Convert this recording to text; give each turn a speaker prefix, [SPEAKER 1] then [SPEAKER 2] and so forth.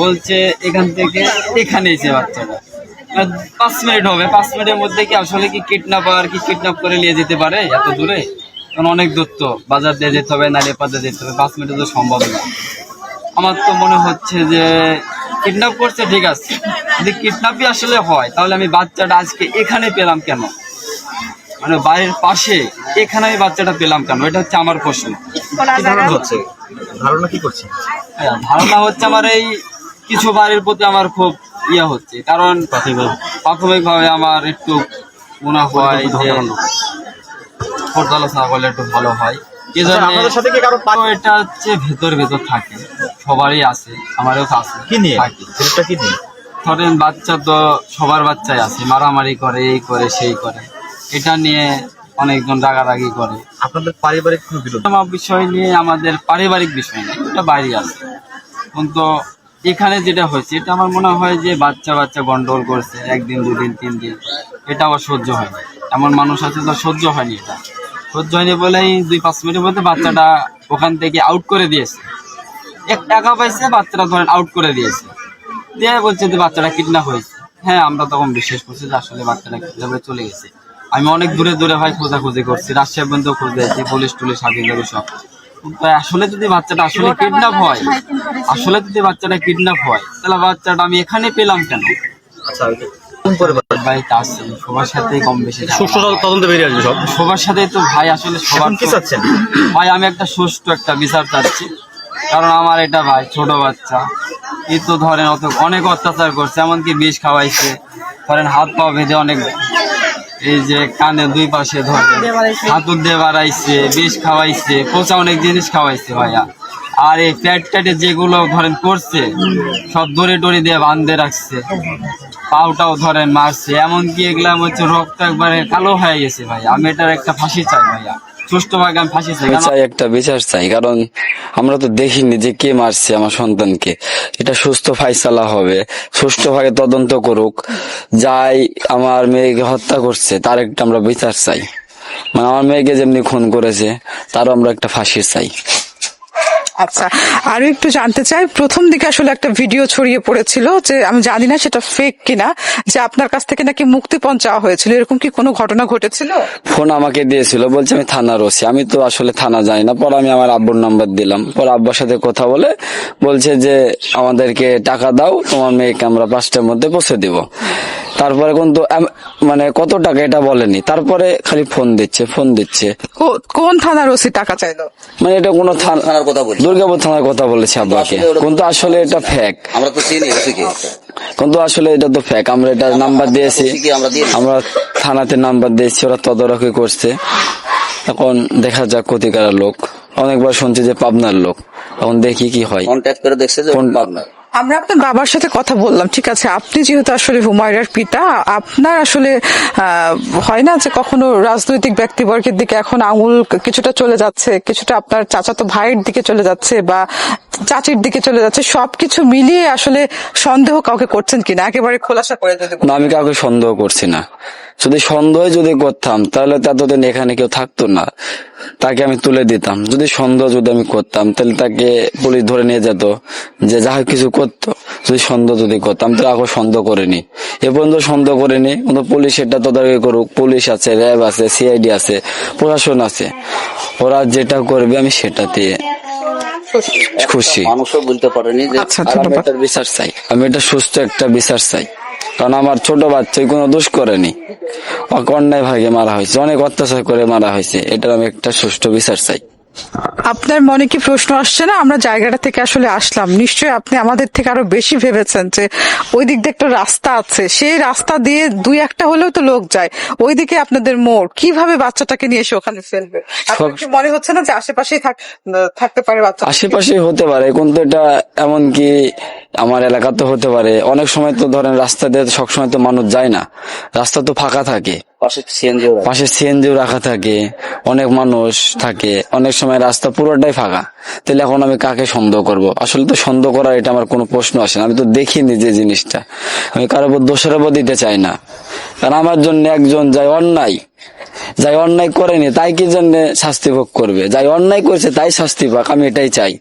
[SPEAKER 1] বলছে এখান থেকে এখানে এসে বাচ্চাটা 5 মিনিট হবে, 5 মিনিটের মধ্যে কি আসলে কি কিডন্যাপার কি কিডন্যাপ করে নিয়ে যেতে পারে এত দূরে? কারণ অনেক দূর তো, বাজার দিয়ে যেতে হবে, নালে পাতে যেতে হবে, 5 মিনিটে তো সম্ভব না। আমার তো মনে হচ্ছে যে কিডন্যাপ করছে, ঠিক আছে, যদি কিডন্যাপই আসলে হয় তাহলে আমি বাচ্চাটা আজকে এখানে পেলাম কেন? মানে বাড়ির পাশে এখানে আমি বাচ্চাটা পেলাম কেন? এটা হচ্ছে আমার প্রশ্ন।
[SPEAKER 2] ধারণা কি করছে?
[SPEAKER 1] হ্যাঁ, ধারণা হচ্ছে আমার এই কিছু বাড়ির প্রতি আমার খুব ইয়ে হচ্ছে, কারণ প্রাথমিকভাবে আমার একটু মনে হয় যে পর্দালো ছাগল একটু ভালো হয়। এই জন্য এটা হচ্ছে ভেতর ভেতর থাকে, সবারই আছে, আমারও আছে।
[SPEAKER 2] কি নিয়ে কি নিয়ে?
[SPEAKER 1] ধরেন বাচ্চা তো সবার বাচ্চাই আছে, মারামারি করে, এই করে সেই করে, এটা নিয়ে অনেকজন রাগারাগি করে।
[SPEAKER 2] আপনাদের পারিবারিক কোনো বিরোধ?
[SPEAKER 1] আমার বিষয় নিয়ে আমাদের পারিবারিক বিষয় নেই, এটা বাইরে আছে। কিন্তু এখানে যেটা হয়েছে এটা আমার মনে হয় যে বাচ্চা বাচ্চা গন্ডগোল করছে 1 দিন 2 দিন 3 দিন, এটা আবার সহ্য হয়নি। এমন মানুষ আছে তো সহ্য হয়নি, এটা সহ্য হয়নি বলেই 2-5 মিনিটের মধ্যে বাচ্চাটা ওখান থেকে আউট করে দিয়েছে। টাকা পাইছে, বাচ্চাটা ধরেন আউট করে দিয়েছে, দিয়ে বলছে যে বাচ্চাটা কিডন্যাপ হয়েছে। হ্যাঁ, আমরা তখন বিশ্বাস করছি যে আসলে বাচ্চাটা কিডন্যাপ হয়ে চলে গেছে। আমি অনেক দূরে দূরে ভাই খোঁজাখুঁজি করছি, রাজশাহী পর্যন্ত খোঁজ দিয়েছি, পুলিশ টুলিশ হাজির করে সব। আসলে যদি বাচ্চাটা আসলে কিডন্যাপ হয়, তাহলে বাচ্চাটা আমি এখানে পেলাম কেন?
[SPEAKER 2] আচ্ছা,
[SPEAKER 1] বাড়িতে আছে, সবার সাথেই কম বেশি
[SPEAKER 2] সুষ্ঠু তদন্ত বেরিয়ে আসবে সব,
[SPEAKER 1] সবার সাথেই তো ভাই। আসলে সবার
[SPEAKER 2] কি চাচ্ছেন
[SPEAKER 1] ভাই? আমি একটা সুষ্ঠু একটা বিচার চাচ্ছি, কারণ আমার এটা ভাই ছোট বাচ্চা, এই তো ধরেন অনেক অত্যাচার করছে, এমনকি বিষ খাওয়াইছে, ধরেন হাত পা বেঁধে অনেক, এই যে কানে 2 পাশে ধরে হাতুর দিয়ে বাড়াইছে, বিষ খাওয়াইছে, পচা অনেক জিনিস খাওয়াইছে ভাইয়া। আর এই প্যাট ট্যাটে যেগুলো ধরেন করছে সব দড়ি টড়ি দিয়ে বাঁধে রাখছে, পাউটাও ধরেন মারছে, এমনকি এগুলা হচ্ছে রক্ত একবারে কালো হয়ে গেছে ভাই। আমি এটার একটা ফাঁসি চাই ভাইয়া, সুষ্ঠুভাবে আমি ফাঁসি চাই,
[SPEAKER 3] একটা বিচার চাই। কারণ আমরা তো দেখিনি যে কে মারছে আমার সন্তানকে। এটা সুস্থ ফাইসালা হবে, সুষ্ঠুভাবে তদন্ত করুক। যাই আমার মেয়েকে হত্যা করছে তার একটা আমরা বিচার চাই, মানে আমার মেয়েকে যেমনি খুন করেছে তারও আমরা একটা ফাঁসি চাই।
[SPEAKER 4] আচ্ছা, আরো একটু জানতে চাই, প্রথম দিকে আসলে একটা ভিডিও ছড়িয়ে পড়েছিল, যে আমি জানি না সেটা ফেক কিনা, যে আপনার কাছ থেকে নাকি মুক্তিপণ চাওয়া হয়েছিল, এরকম কি কোনো ঘটনা ঘটেছিল?
[SPEAKER 3] ফোন আমাকে দিয়েছিল, বলছে আমি থানার ওসি। আমি তো আসলে থানা যাই না। পরে আমি আমার আব্বুর নাম্বার দিলাম, পরে আব্বার সাথে কথা বলে বলছে যে আমাদেরকে টাকা দাও, তোমার মেয়েকে আমরা 5টার মধ্যে পৌঁছে দিব। তারপরে কিন্তু মানে কত টাকা এটা বলেনি, তারপরে খালি ফোন দিচ্ছে।
[SPEAKER 4] কোন থানার ওসি টাকা চাইলো?
[SPEAKER 3] মানে এটা কোনো থানার কথা বলি, দুর্গাপুর থানার কথা বলেছে আব্বাকে, কিন্তু আসলে এটা ফেক। আমরা তো চিনি ওসিকে, কিন্তু আসলে এটা তো ফেক। আমরা এটা নাম্বার দিয়েছি, আমরা থানাতে নাম্বার দিয়েছি, ওরা তদারকি করছে। এখন দেখা যাক কোথেকার লোক। অনেকবার শুনছি যে পাবনার লোক, এখন দেখি কি হয়। কন্ট্যাক্ট করে দেখছে যে পাবনা।
[SPEAKER 4] আমরা আপনার বাবার সাথে কথা বললাম, ঠিক আছে, আপনি যেহেতু আসলে হুমায়রার পিতা, আপনার আসলে হয় না যে কখনো রাজনৈতিক ব্যক্তিবর্গের দিকে এখন আঙুল কিছুটা চলে যাচ্ছে, কিছুটা আপনার চাচাতো ভাইয়ের দিকে চলে যাচ্ছে বা চাচির দিকে চলে যাচ্ছে, সবকিছু মিলিয়ে আসলে সন্দেহ কাউকে করছেন কিনা একেবারে খোলাসা করে?
[SPEAKER 3] না, আমি কাউকে সন্দেহ করছি না। যদি করতাম তাহলে এতদিন এখানে কেউ থাকতো না, তাকে আমি তুলে দিতাম। যদি আমি করতাম তাহলে তাকে পুলিশ ধরে নিয়ে যেত, যে যা কিছু করতো। যদি করতাম তাহলে কাউকে সন্দেহ করিনি, এ পর্যন্ত সন্দেহ করিনি। কিন্তু পুলিশ এটা তদারকি করুক, পুলিশ আছে, র্যাব আছে, সিআইডি আছে, প্রশাসন আছে, ওরা যেটা করবে আমি সেটাতে খুশি। মানুষও বলতে পারেনি যে আমি একটা বিচার চাই, আমি এটা সুস্থ একটা বিচার চাই। কারণ আমার ছোট বাচ্চা কোনো দোষ করেনি, অন্যায় ভাগে মারা হয়েছে, অনেক অত্যাচার করে মারা হয়েছে। এটার আমি একটা সুষ্ঠু বিচার চাই।
[SPEAKER 4] আপনার মনে কি প্রশ্ন আসছে না? আমরা জায়গাটা থেকে আসলে আসলাম, নিশ্চয়ই আপনি আমাদের থেকে আরো বেশি ভেবেছেন যে ওই দিক দিয়ে একটা রাস্তা আছে, সেই রাস্তা দিয়ে 2-1টা হলেও তো লোক যায়, ওইদিকে আপনাদের মোড়, কিভাবে বাচ্চাটাকে নিয়ে এসে ওখানে ফেলবে? আপনার কি মনে হচ্ছে না যে আশেপাশেই থাকতে পারে বাচ্চা?
[SPEAKER 3] আশেপাশেই হতে পারে, কিন্তু এটা এমনকি আমার এলাকাতে হতে পারে। অনেক সময় তো ধরেন রাস্তা দিয়ে সবসময় তো মানুষ যায় না, রাস্তা তো ফাঁকা থাকে, পাশে সিএনজিও রাখা থাকে, অনেক মানুষ থাকে, অনেক সময় রাস্তা পুরোটাই ফাঁকা। তাহলে এখন আমি কাকে সন্দেহ করব? আসলে তো সন্দেহ করার এটা আমার কোনো প্রশ্ন আসে না। আমি তো দেখিনি যে জিনিসটা, আমি কারোর উপর দোষের উপর দিতে চাই না। কারণ আমার জন্য একজন যাই অন্যায় করেনি তাই কি জন্য শাস্তি ভোগ করবে? যাই অন্যায় করেছে তাই শাস্তি পাক, আমি এটাই চাই।